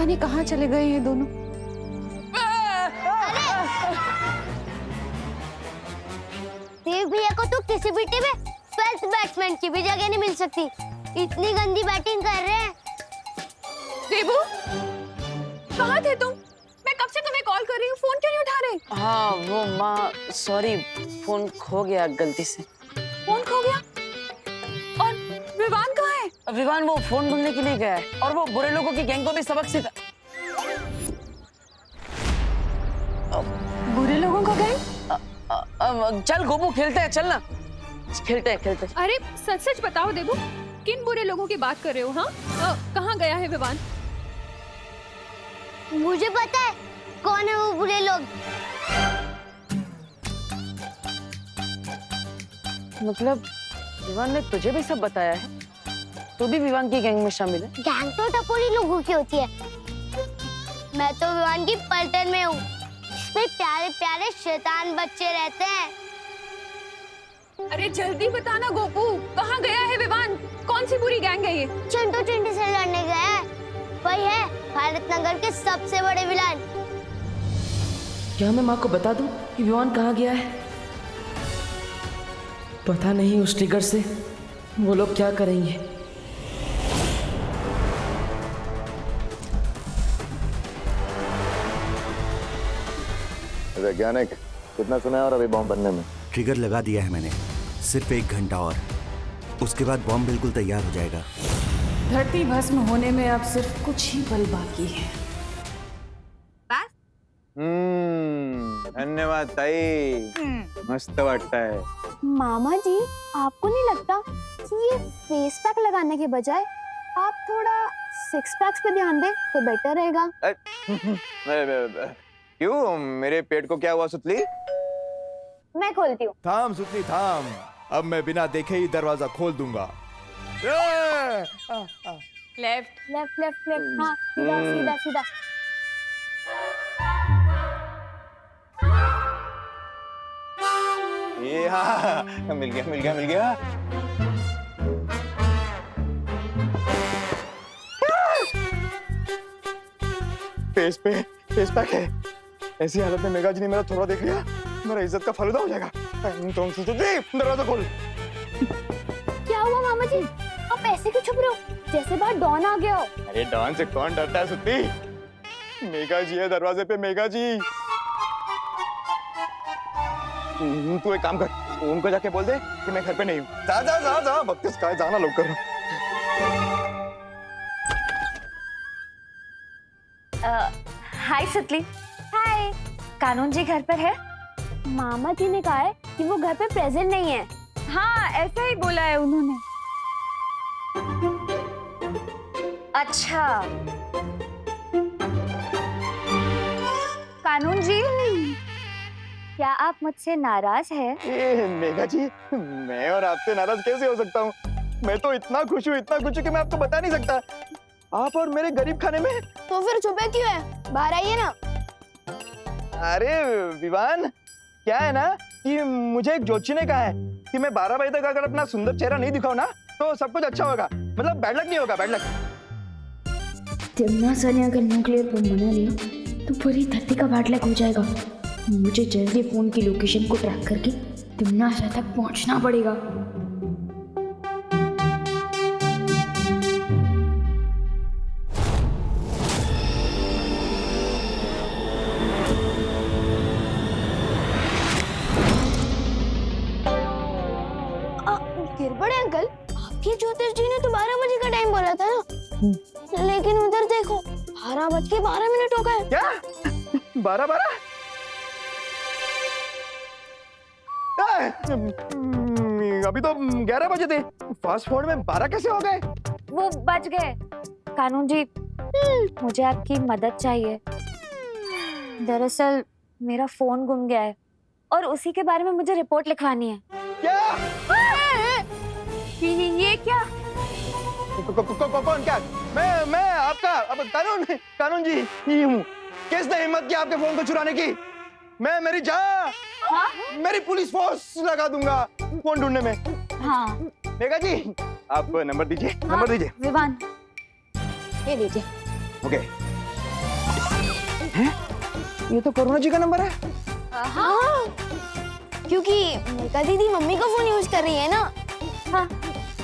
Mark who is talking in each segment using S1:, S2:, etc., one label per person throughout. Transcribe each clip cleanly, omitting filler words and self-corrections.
S1: जाने कहाँ चले गए ये दोनों।
S2: देव भैया को तो किसी भी टीम में 12th बैट्समैन की भी जगह नहीं मिल सकती, इतनी गंदी बैटिंग कर रहे हैं।
S1: देबू, कहाँ थे तुम? मैं कब से तुम्हें कॉल कर रही हूँ, फोन क्यों नहीं उठा रहे?
S3: हाँ वो माँ, सॉरी, फोन खो गया गलती से।
S1: फोन खो गया? और विवान कहाँ है?
S3: विवान वो फोन ढूंढने के लिए गया है और वो बुरे लोगों की गैंग को भी सबक सिखा।
S1: बुरे लोगों का गैंग?
S3: चल गोपू, खेलते हैं, चल ना, खेलते हैं।
S1: अरे सच सच बताओ देबू, किन बुरे लोगों की बात कर रहे हो? हाँ, कहाँ गया है विवान?
S2: मुझे पता है कौन है वो बुरे लोग।
S3: मतलब विवान ने तुझे भी सब बताया है? तू भी विवान की गैंग में शामिल है?
S2: गैंग तो टपोरी लोगों की होती है, मैं तो विवान की पलटन में हूँ। इसमें प्यारे प्यारे शैतान बच्चे रहते हैं।
S1: अरे जल्दी बताना गोपू, कहाँ गया है विवान? कौन सी बुरी गैंग है ये?
S2: चिंटू चिंटी से लड़ने गया है, वही है भारत नगर के सबसे बड़े विलन।
S3: क्या मैं माँ को बता दूं कि विवान कहाँ गया है? पता नहीं उस ट्रिगर से वो लोग क्या करेंगे।
S4: वैज्ञानिक, कितना समय और अभी बॉम्ब बनने में?
S5: ट्रिगर लगा दिया है मैंने, सिर्फ 1 घंटा और, उसके बाद बॉम्ब बिल्कुल तैयार हो जाएगा।
S1: धरती भस्म होने में अब सिर्फ कुछ ही पल बाकी है।
S4: धन्यवाद ताई, मस्त वाटता है।
S6: मामा जी, आपको नहीं लगता कि ये फेस पैक लगाने के बजाय आप थोड़ा 6 पैक्स पे ध्यान दें तो बेटर रहेगा?
S4: क्यों, मेरे पेट को क्या हुआ सुतली?
S6: मैं खोलती हूँ।
S7: थाम सुतली थाम, अब मैं बिना देखे ही दरवाजा खोल दूंगा।
S1: लेफ्ट
S6: लेफ्ट लेफ्ट लेफ्ट, हाँ सीधा सीधा सीधा।
S4: ये हाँ, मिल गया। फेस पैक है। ऐसी हालत में मेघा जी ने मेरा थोड़ा देख लिया, मेरा इज्जत का फालूदा हो जाएगा। तुम दरवाजा खोल।
S6: क्या हुआ मामा जी, आप ऐसे क्यों छुप रहे हो, जैसे बाहर डॉन आ गया हो?
S4: अरे डॉन से कौन डरता है सुत्ती? मेघा जी है दरवाजे पे, मेघा जी। तू एक काम कर, उनको जाके बोल दे कि मैं घर पे नहीं हूँ। जा बत्तीस का जाना लोग कर।
S6: हाय सुतली। हाय। कानून जी घर पर है? मामा जी ने कहा है कि वो घर पे प्रेजेंट नहीं है। हाँ ऐसा ही बोला है उन्होंने। अच्छा कानून जी, क्या आप मुझसे नाराज हैं?
S4: मेघा जी, मैं और आपसे नाराज कैसे हो सकता हूँ? मैं तो इतना खुश हूँ कि मैं आपको बता नहीं सकता। आप और मेरे गरीब खाने में।
S6: तो फिर छुपे क्यों है, बाहर आइए ना।
S4: अरे विवान, क्या है ना कि मुझे एक ज्योतिषी ने कहा है कि मैं 12 बजे तक अगर अपना सुंदर चेहरा नहीं दिखाऊं ना तो सब कुछ अच्छा होगा, मतलब बैड लक नहीं होगा, बैड लक।
S8: तिमना सर ने अगर न्यूक्लियर बम बना लिया तो पूरी धरती का बैड लक हो जाएगा। मुझे जल्दी फोन की लोकेशन को ट्रैक करके तिमना सर तक पहुंचना पड़ेगा।
S6: गिरबड़े अंकल, आपके ज्योतिष जी ने तो 12 बजे का टाइम बोला था ना, लेकिन उधर देखो 12:12 हो गए।
S4: क्या 12? अभी तो 11 बजे थे, फास्ट फॉरवर्ड में 12 कैसे हो गए?
S6: वो बच गए। कानून जी, मुझे आपकी मदद चाहिए। दरअसल मेरा फोन गुम गया है और उसी के बारे में मुझे रिपोर्ट लिखवानी है।
S4: क्या?
S6: ये क्या?
S4: कौन क्या? मैं आपका अब कानून जी ही हूँ। किसने हिम्मत की आपके फोन को चुराने की? मैं मेरी मेरी पुलिस फोर्स लगा दूंगा फोन ढूंढने में।
S6: हाँ
S4: मेघा जी, आप नंबर दीजिए, नंबर दीजिए।
S6: विवान, ये लीजिए।
S4: ओके, हैं? ये तो करुणा जी का नंबर है।
S2: हाँ, क्योंकि मेघा दीदी मम्मी का फोन यूज कर रही है ना। हाँ।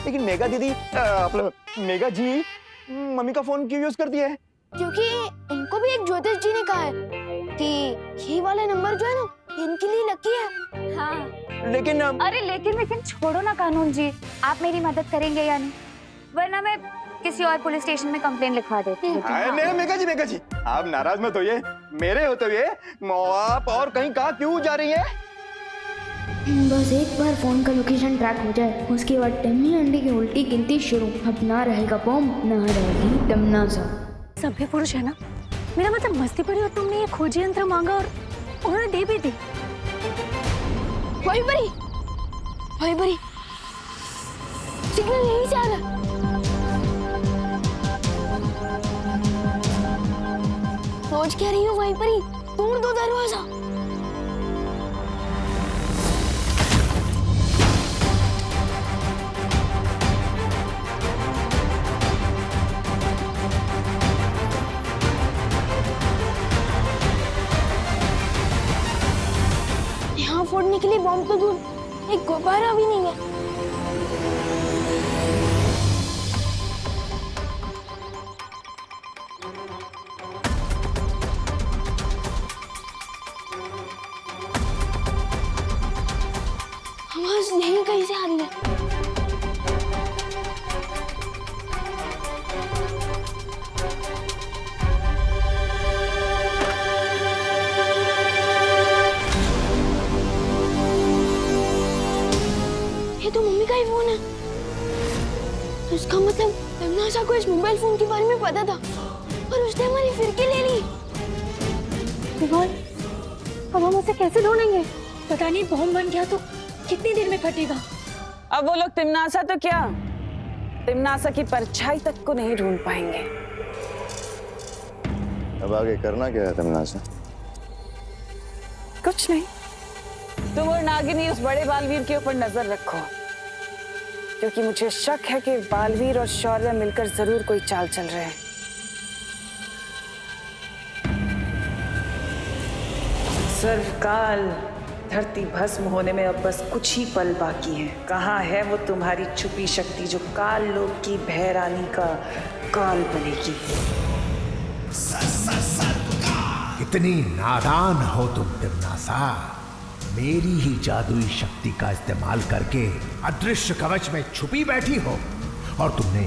S4: लेकिन मेघा दीदी मतलब मेघा जी मम्मी का फोन क्यों यूज करती है?
S2: क्योंकि इनको भी एक ज्योतिष जी ने कहा है कि ये वाला नंबर जो है ना इनके लिए लकी है।
S6: हाँ।
S4: लेकिन
S6: अरे लेकिन छोड़ो ना कानून जी, आप मेरी मदद करेंगे या नहीं? वरना मैं किसी और पुलिस स्टेशन में कंप्लेन लिखवा देती हूँ।
S4: नहीं मेघा जी आप नाराज मत होइए। मेरे होते हुए आप और कहीं कहाँ क्यों जा रही हैं?
S8: बस एक बार फोन का लोकेशन ट्रैक हो जाए, उसके बाद टम्मी अंडे की उल्टी गिनती शुरू। अब ना रहेगा बॉम्ब, ना रहेगी तमन्ना।
S6: सभ्य पुरुष है ना, मेरा मतलब मस्ती पड़ी और तुमने ये खोजी यंत्र मांगा और उन्होंने दे भी दी।
S2: वही बड़ी सिग्नल यहीं से आ रहा। सोच क्या रही हूँ वहीं पर ही, तोड़ दो दरवाजा। यहाँ फोड़ने के लिए बॉम्ब तो दूर, एक गुब्बारा भी नहीं है। आवाज यहीं कहीं से आ रही है। ये तो मम्मी का ही फोन है। तो इसका मतलब तमन्ना को इस मोबाइल फोन के बारे में पता था और उसने हमारी फिरकी ले ली।
S6: अब हम उसे कैसे ढूंढेंगे? पता नहीं बॉम्ब बन गया तो कितनी देर में फटेगा।
S3: अब वो लोग तिमनासा तो क्या, तिमनासा की परछाई तक को नहीं ढूंढ पाएंगे।
S4: अब आगे करना क्या है तमन्ना?
S3: कुछ नहीं, तुम और नागिनी उस बड़े बालवीर के ऊपर नजर रखो, क्योंकि मुझे शक है कि बालवीर और शौर्य मिलकर जरूर कोई चाल चल रहे हैं।
S9: सर्वकाल धरती भस्म होने में अब बस कुछ ही पल बाकी हैं। कहाँ है वो तुम्हारी छुपी शक्ति जो काल लोक की भैरानी का काल बनेगी?
S10: कितनी नादान हो तुम तिमनासा। मेरी ही जादुई शक्ति का इस्तेमाल करके अदृश्य कवच में छुपी बैठी हो, और तुमने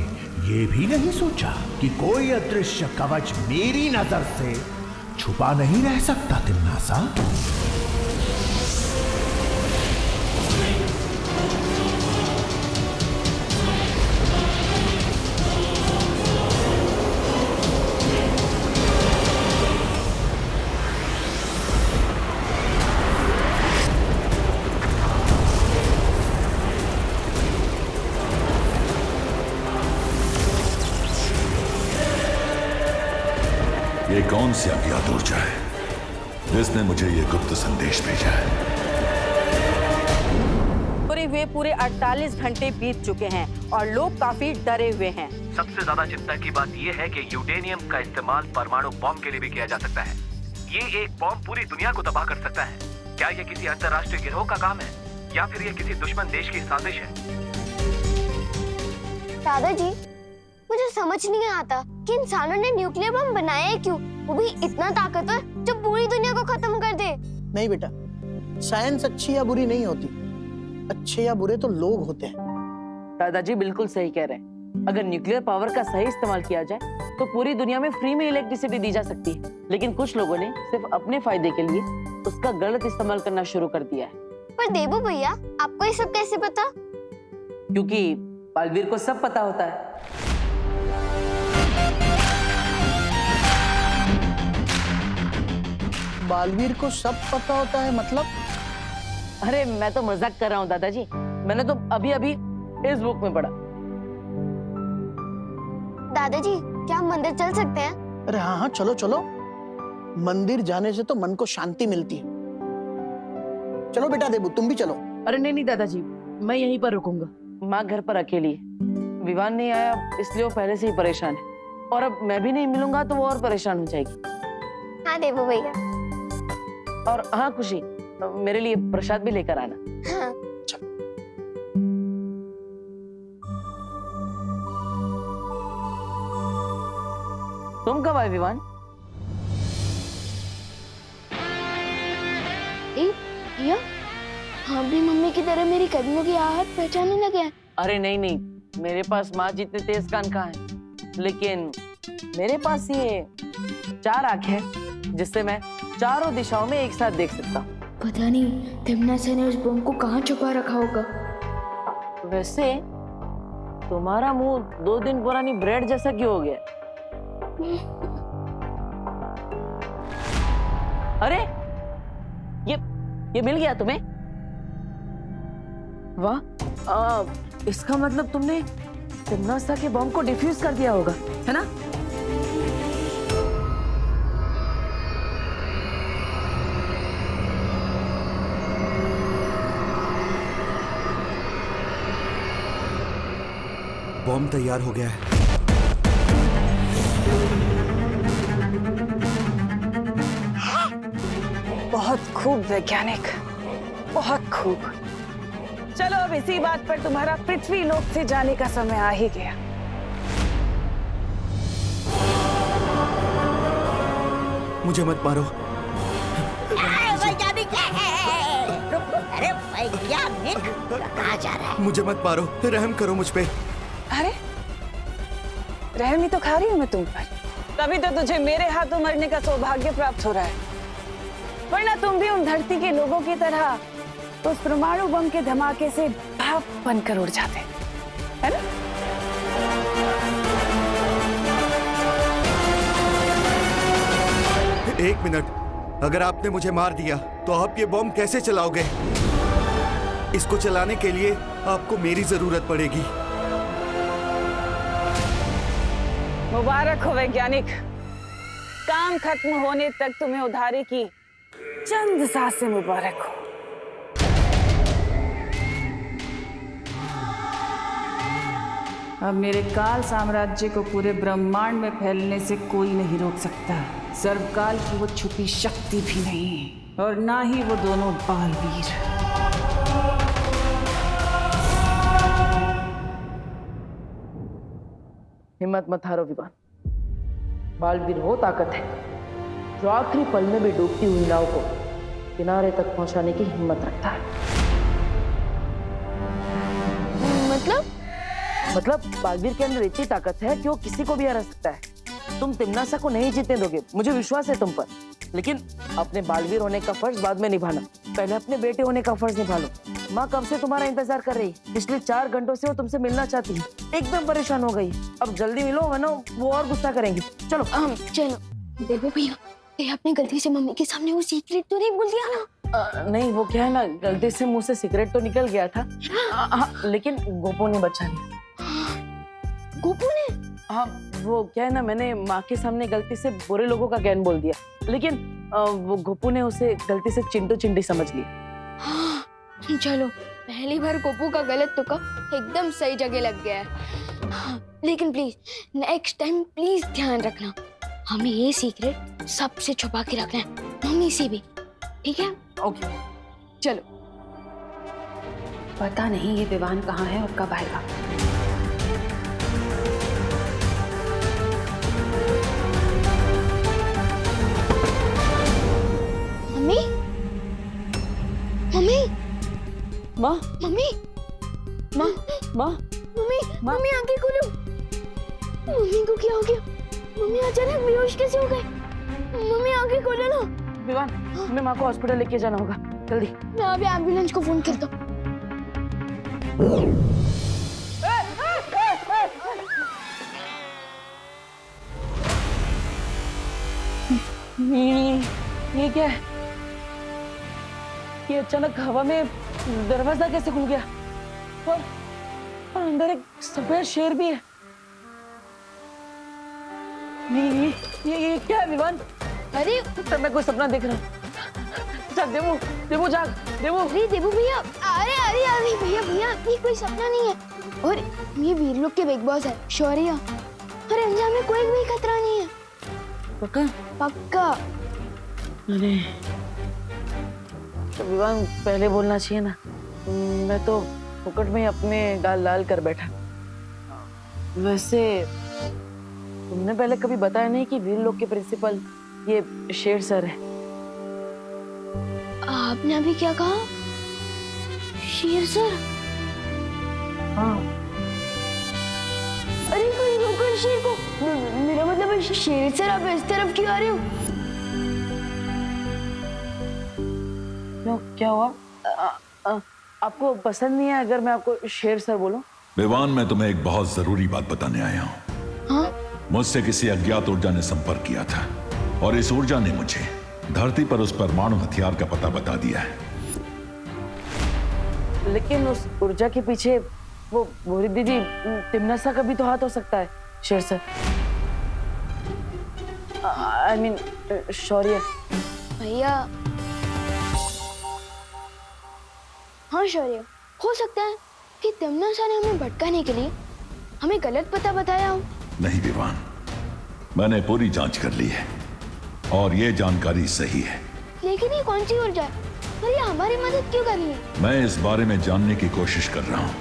S10: ये भी नहीं सोचा कि कोई अदृश्य कवच मेरी नजर से छुपा नहीं रह सकता तिमनासा।
S11: ये कौन सी अज्ञात ऊर्जा है जिसने मुझे ये गुप्त संदेश भेजा है?
S12: पूरे 48 घंटे बीत चुके हैं और लोग काफी डरे हुए हैं।
S13: सबसे ज्यादा चिंता की बात यह है कि यूरेनियम का इस्तेमाल परमाणु बॉम्ब के लिए भी किया जा सकता है। ये एक बॉम्ब पूरी दुनिया को तबाह कर सकता है। क्या ये किसी अंतर्राष्ट्रीय गिरोह का काम है या फिर ये किसी दुश्मन देश की साजिश है?
S2: दादाजी, मुझे समझ नहीं आता कि इंसानों ने न्यूक्लियर बम बनाया है क्यों, वो भी इतना ताकतवर जो पूरी दुनिया को खत्म कर दे।
S14: नहीं बेटा, साइंस अच्छी या बुरी नहीं होती, अच्छे या बुरे तो लोग होते हैं।
S3: दादाजी बिल्कुल सही कह रहे हैं। अगर न्यूक्लियर पावर का सही इस्तेमाल किया जाए तो पूरी दुनिया में फ्री में इलेक्ट्रिसिटी दी जा सकती है, लेकिन कुछ लोगों ने सिर्फ अपने फायदे के लिए उसका गलत इस्तेमाल करना शुरू कर दिया है।
S2: पर देबू भैया, आपको ये सब कैसे पता?
S3: क्योंकि बालवीर को सब पता होता है।
S14: बालवीर को सब पता होता है मतलब?
S3: अरे मैं तो मजाक कर रहा हूँ दादाजी, मैंने तो अभी अभी इस बुक में पढ़ा।
S2: दादाजी, क्या हम मंदिर चल सकते हैं?
S14: अरे हाँ हाँ, चलो चलो। मंदिर जाने से तो मन को शांति मिलती है। चलो बेटा देबू, तुम भी चलो।
S3: अरे नहीं दादाजी, मैं यहीं पर रुकूंगा। माँ घर पर अकेली है, विवान नहीं आया इसलिए वो पहले से ही परेशान है, और अब मैं भी नहीं मिलूंगा तो वो और परेशान हो जाएगी।
S2: हाँ हाँ देबू भैया।
S3: और हाँ खुशी, मेरे लिए प्रसाद भी लेकर आना।
S2: हाँ।
S3: तुम कब आए विवान?
S8: भैया हाँ भी मम्मी की तरह मेरी कदमों की आहट पहचानने लगे हैं।
S3: अरे नहीं नहीं, मेरे पास माँ जितने तेज कान कहाँ है, लेकिन मेरे पास ये 4 आंखें हैं जिससे मैं चारों दिशाओं में एक साथ देख सकता हूँ।
S8: पता नहीं तिमनासा ने उस बम को कहाँ छुपा रखा होगा।
S3: वैसे तुम्हारा मुंह 2 दिन पुरानी ब्रेड जैसा क्यों हो गया? अरे ये मिल गया तुम्हें? वाह, इसका मतलब तुमने तिमनासा के बॉम्ब को डिफ्यूज कर दिया होगा, है ना?
S5: बॉम्ब तैयार हो गया है।
S9: बहुत खूब वैज्ञानिक, बहुत खूब। चलो अब इसी बात पर तुम्हारा पृथ्वी लोक से जाने का समय आ ही गया।
S5: मुझे मत मारो।
S15: वैज्ञानिक, अरे वैज्ञानिक कहाँ जा रहा है?
S5: मुझे मत मारो, रहम करो मुझ पे।
S9: अरे रहम ही तो खा रही हूँ मैं तुम पर, तभी तो तुझे मेरे हाथों मरने का सौभाग्य प्राप्त हो रहा है। वरना तुम भी उन धरती के लोगों की तरह उस परमाणु बम के धमाके से भाप बनकर उड़ जाते, है ना?
S5: एक मिनट, अगर आपने मुझे मार दिया तो आप ये बॉम्ब कैसे चलाओगे? इसको चलाने के लिए आपको मेरी जरूरत पड़ेगी।
S9: मुबारक हो वैज्ञानिक, काम खत्म होने तक तुम्हें उधारी की चंद सांसें मुबारक हो। अब मेरे काल साम्राज्य को पूरे ब्रह्मांड में फैलने से कोई नहीं रोक सकता। सर्वकाल की वो छुपी शक्ति भी नहीं, और ना ही वो दोनों बालवीर।
S3: हिम्मत मत हारो विवान। बालवीर वो ताकत है जो आखिरी पल में भी डूबती हुई नाव को किनारे तक पहुंचाने की हिम्मत रखता है। मतलब बालवीर के अंदर इतनी ताकत है कि वो किसी को भी हरा सकता है। तुम तिमनासा को नहीं जीतने दोगे, मुझे विश्वास है तुम पर। लेकिन अपने बालवीर होने का फर्ज बाद में निभाना, पहले अपने बेटे होने का फर्ज निभा लो। माँ कब से तुम्हारा इंतजार कर रही, पिछले 4 घंटों से वो तुमसे मिलना चाहती है, एकदम परेशान हो गई। अब जल्दी मिलो वरना वो और गुस्सा करेंगी। चलो
S8: चलो। देखो भैया, ये आपने गलती से मम्मी के सामने वो सीक्रेट तो नहीं बोल दिया ना?
S3: नहीं, वो क्या है ना, गलती से मुंह से सिगरेट तो निकल गया था। लेकिन गोपू ने बचा लिया।
S8: गोपू ने?
S3: हाँ, वो क्या है ना, मैंने माँ के सामने गलती से बुरे लोगों का ज्ञान बोल दिया, लेकिन वो गोपू ने उसे गलती से चिंटू चिंटी समझ लिया।
S8: हाँ, चलो पहली बार गोपू का गलत तुक्का एकदम सही जगह लग गया है। हाँ, लेकिन प्लीज नेक्स्ट टाइम प्लीज ध्यान रखना, हमें ये सीक्रेट सबसे छुपा के रखना है, मम्मी से भी, ठीक है?
S3: ओके
S8: चलो।
S16: पता नहीं ये विवान कहाँ है और कब आएगा।
S8: मम्मी, मम्मी,
S3: माँ,
S8: मम्मी,
S3: माँ, माँ,
S8: मम्मी, मम्मी आंखें खोलो। मम्मी को क्या हो गया? मम्मी अचानक बेहोश कैसे हो गए? मम्मी आंखें खोलो ना।
S3: विवान, हमें माँ को हॉस्पिटल लेके जाना होगा, जल्दी।
S8: मैं अभी एम्बुलेंस को फोन करता हूँ।
S3: ये क्या है? ये अचानक हवा में दरवाजा कैसे खुल गया? और अंदर एक सफेद शेर भी है। ये क्या है विवान?
S8: अरे
S3: तो मैं कोई सपना देख रहा हूँ। जाग देवू, देवू जाग, देवू।
S8: अरे देवू भैया, अरे अरे अरे भैया भैया, ये कोई सपना नहीं है, और ये वीरलोक के बिग बॉस है शौर्य, और अंजाम में कोई भी खतरा नहीं है।
S3: पक्का?
S8: पक्का।
S3: अरे तो विवान पहले बोलना चाहिए ना, मैं तो फुकट में अपने गाल लाल कर बैठा। वैसे तुमने पहले कभी बताया नहीं कि वीर लोग के प्रिंसिपल ये शेर सर है।
S8: आपने अभी क्या कहा? शेर सर?
S3: हाँ।
S8: अरे कोई रोको शेर को। मेरा मतलब है शेर सर, आप इस तरफ क्यों आ रहे हो?
S3: क्यों, क्या हुआ? आपको पसंद नहीं है अगर मैं आपको शेर सर बोलूं?
S11: विवान, मैं तुम्हें एक बहुत जरूरी बात बताने आया हूँ।
S8: हाँ?
S11: मुझसे किसी अज्ञात ऊर्जा ने संपर्क किया था और इस ऊर्जा ने मुझे धरती पर उस परमाणु हथियार का पता बता दिया है।
S3: लेकिन उस ऊर्जा के पीछे वो भूरी दीदी तिमनसा का भी तो हाथ हो सकता है शेर सर। आई मीन शौर्य।
S8: भैया, हाँ शौर्य, हो सकता है कि तिमनसा ने हमें भटकाने के लिए हमें गलत पता बताया हो।
S11: नहीं विवान, मैंने पूरी जांच कर ली है और ये जानकारी सही है।
S8: लेकिन ये कौन सी ऊर्जा है और ये हमारी मदद क्यों कर रही है?
S11: मैं इस बारे में जानने की कोशिश कर रहा हूँ,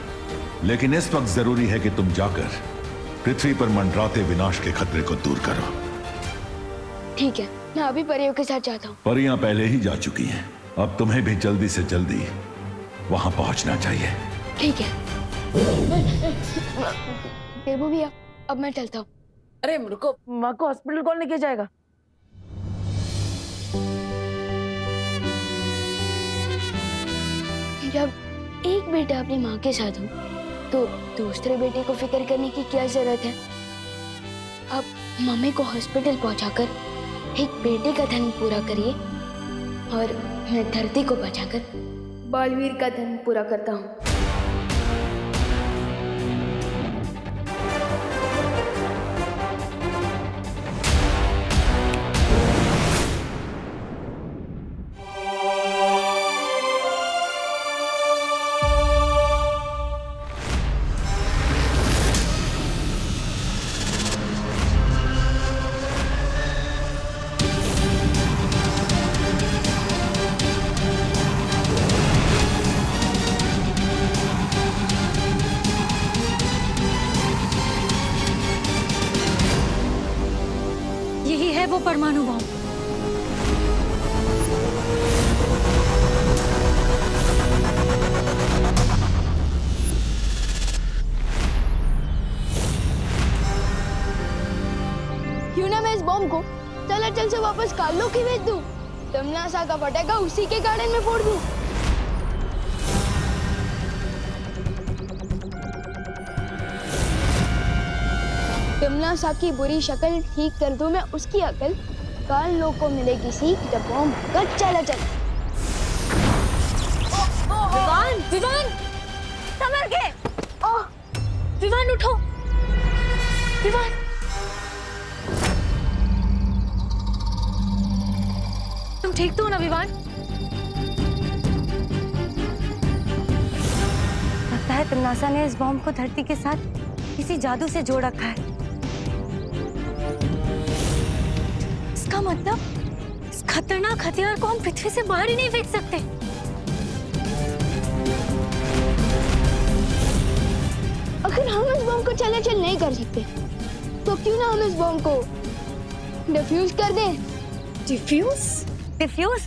S11: लेकिन इस वक्त जरूरी है कि तुम जाकर पृथ्वी पर मंडराते विनाश के खतरे को दूर करो।
S8: ठीक है, मैं अभी परियों के साथ जाता हूँ।
S11: परियां पहले ही जा चुकी हैं, अब तुम्हें भी जल्दी से जल्दी वहां पहुंचना चाहिए।
S8: ठीक है। देबू भैया, अब मैं चलता हूँ।
S3: अरे रुको, माँ को हॉस्पिटल कौन लेके जाएगा?
S8: जब एक बेटा अपनी माँ के साथ हो तो दूसरे बेटे को फिक्र करने की क्या जरूरत है? अब मम्मी को हॉस्पिटल पहुंचाकर एक बेटे का धन पूरा करिए और मैं धरती को बचाकर बालवीर का धन पूरा करता हूँ।
S6: यही है वो परमाणु बम।
S8: क्यों ना मैं इस बॉम्ब को चल से वापस कालो की भेज दूं। तिमनसा का पटाखा उसी के गार्डन में फोड़ दूं। तिमनसा की बुरी शक्ल ठीक कर दूं मैं उसकी अकल। काल लोग को मिलेगी सीख जब बॉम्ब कट चला चल।
S6: विवान, विवान, संभल के। विवान उठो। विवान, तुम ठीक तो हो ना विवान? लगता है तिमनासा ने इस बॉम्ब को धरती के साथ किसी जादू से जोड़ रखा है। इसका मतलब इस खतरनाक हथियार को हम पृथ्वी से बाहर ही नहीं फेंक सकते।
S8: अगर हम इस बॉम्ब को चल नहीं कर सकते तो क्यों ना हम इस बॉम्ब को डिफ्यूज कर दें?
S6: डिफ्यूज? डिफ्यूज?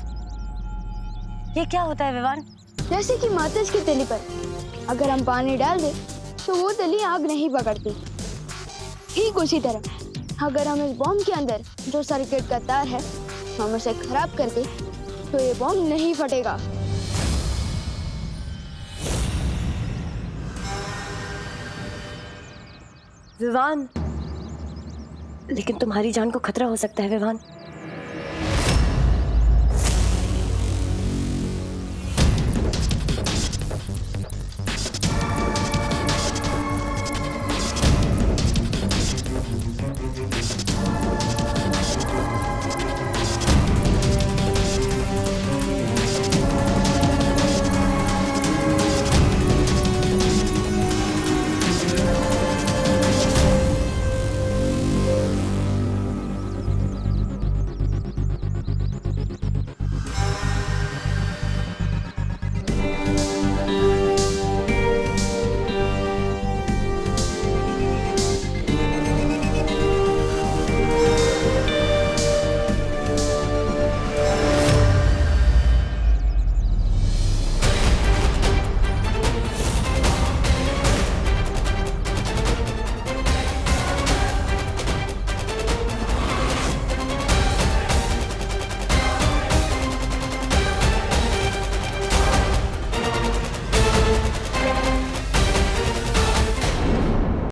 S6: ये क्या होता है विवान?
S8: जैसे कि माचिस की तिली पर अगर हम पानी डाल दें तो वो तिली आग नहीं पकड़ती। ठीक उसी तरह अगर हम इस बॉम्ब के अंदर जो सर्किट का तार है हम उसे खराब कर दें तो ये बॉम्ब नहीं फटेगा।
S6: विवान, लेकिन तुम्हारी जान को खतरा हो सकता है विवान।